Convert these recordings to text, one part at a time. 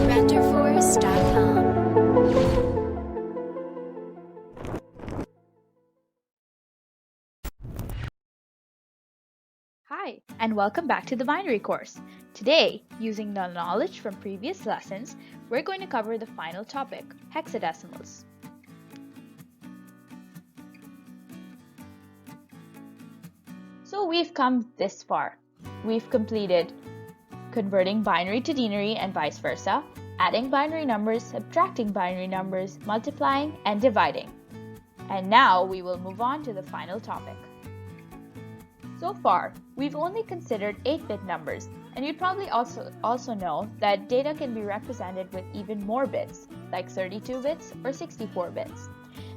RenderForce.com. Hi, and welcome back to the binary course. Today, using the knowledge from previous lessons, we're going to cover the final topic, hexadecimals. So we've come this far. We've completed converting binary to denary and vice versa, adding binary numbers, subtracting binary numbers, multiplying, and dividing. And now we will move on to the final topic. So far, we've only considered 8-bit numbers, and you'd probably also know that data can be represented with even more bits, like 32 bits or 64 bits.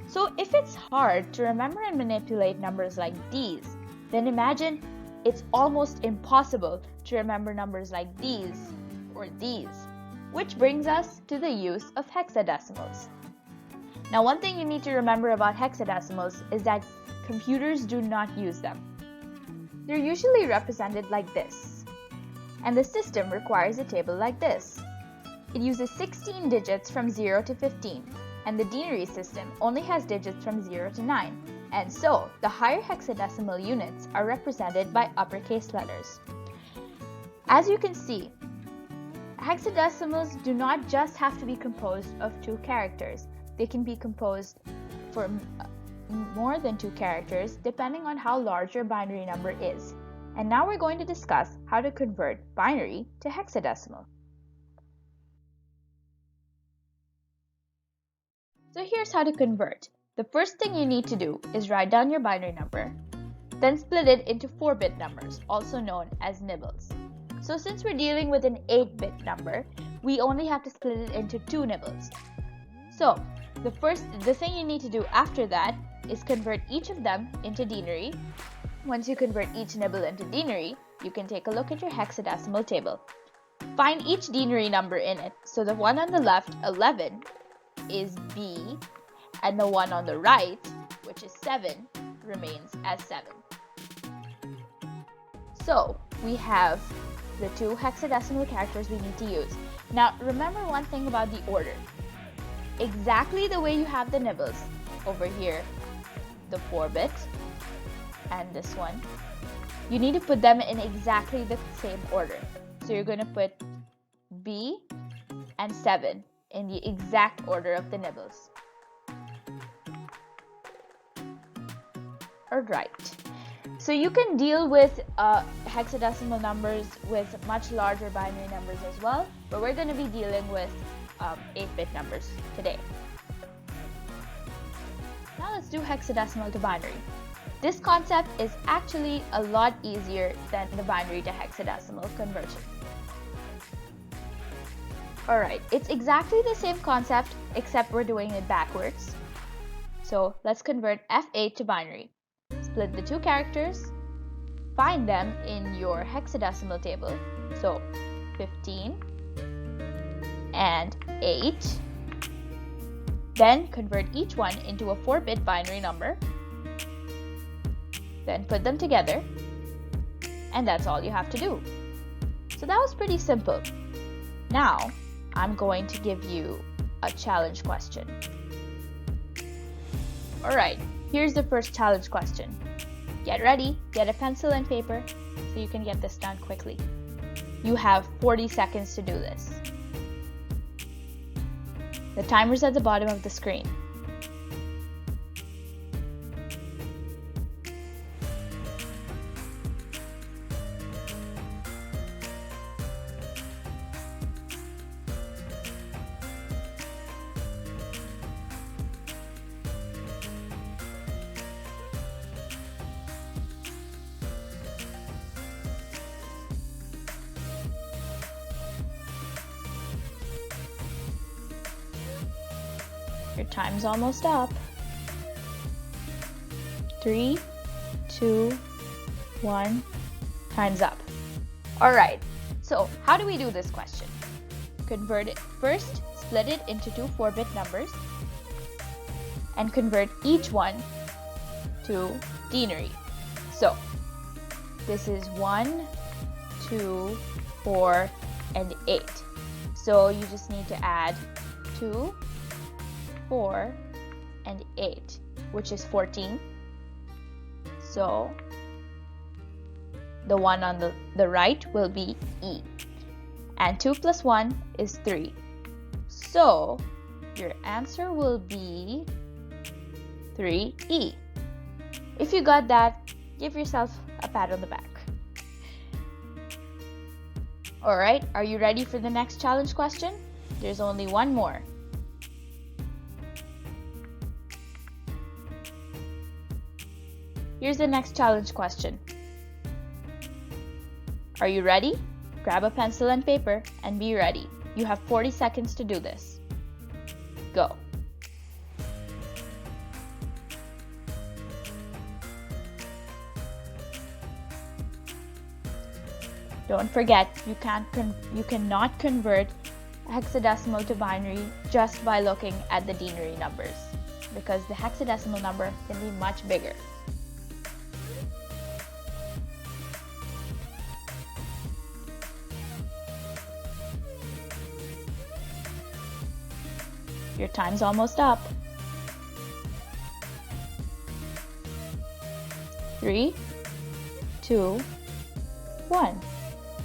So if it's hard to remember and manipulate numbers like these, then imagine it's almost impossible to remember numbers like these or these, which brings us to the use of hexadecimals. Now, one thing you need to remember about hexadecimals is that computers do not use them. They're usually represented like this, and the system requires a table like this. It uses 16 digits from 0 to 15, and the denary system only has digits from 0 to 9, and so the higher hexadecimal units are represented by uppercase letters. As you can see, hexadecimals do not just have to be composed of 2 characters. They can be composed for more than 2 characters depending on how large your binary number is. And now we're going to discuss how to convert binary to hexadecimal. So here's how to convert. The first thing you need to do is write down your binary number, then split it into 4-bit numbers, also known as nibbles. So since we're dealing with an 8-bit number, we only have to split it into 2 nibbles. So the thing you need to do after that is convert each of them into denary. Once you convert each nibble into denary, you can take a look at your hexadecimal table. Find each denary number in it. So the one on the left, 11, is B, and the one on the right, which is 7, remains as 7. So we have the 2 hexadecimal characters we need to use. Now remember one thing about the order. Exactly the way you have the nibbles over here, the 4-bit and this one, you need to put them in exactly the same order. So you're going to put B and 7 in the exact order of the nibbles. Alright, so you can deal with hexadecimal numbers with much larger binary numbers as well, but we're going to be dealing with 8-bit numbers today. Now let's do hexadecimal to binary. This concept is actually a lot easier than the binary to hexadecimal conversion. Alright, it's exactly the same concept except we're doing it backwards. So let's convert F8 to binary. Split the 2 characters, find them in your hexadecimal table. So 15 and 8. Then convert each one into a 4-bit binary number. Then put them together. And that's all you have to do. So that was pretty simple. Now, I'm going to give you a challenge question. Alright, here's the first challenge question. Get ready, get a pencil and paper so you can get this done quickly. You have 40 seconds to do this. The timer's at the bottom of the screen. Your time's almost up. 3, 2, 1, time's up. Alright, so how do we do this question? Convert it first, split it into 2 4-bit numbers, and convert each one to denary. So, This is 1, 2, 4, and 8. So you just need to add 2, 4, and 8, which is 14. So the one on the right will be E. And 2 plus 1 is 3. So your answer will be 3E. If you got that, give yourself a pat on the back. Alright, are you ready for the next challenge question? There's only one more. Here's the next challenge question. Are you ready? Grab a pencil and paper and be ready. You have 40 seconds to do this. Go. Don't forget, you cannot convert hexadecimal to binary just by looking at the denary numbers, because the hexadecimal number can be much bigger. Your time's almost up. 3, 2, 1.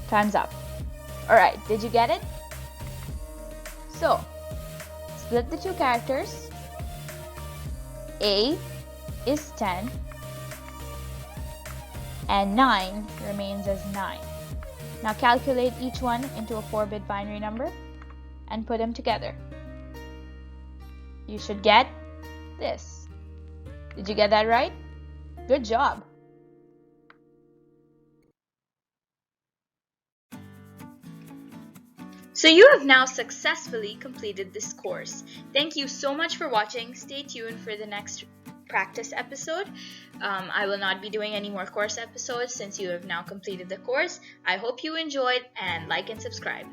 Time's up. Alright, did you get it? So, split the two characters. A is 10 and 9 remains as 9. Now calculate each one into a 4-bit binary number and put them together. You should get this. Did you get that right? Good job. So you have now successfully completed this course. Thank you so much for watching. Stay tuned for the next practice episode. I will not be doing any more course episodes since you have now completed the course. I hope you enjoyed, and like and subscribe.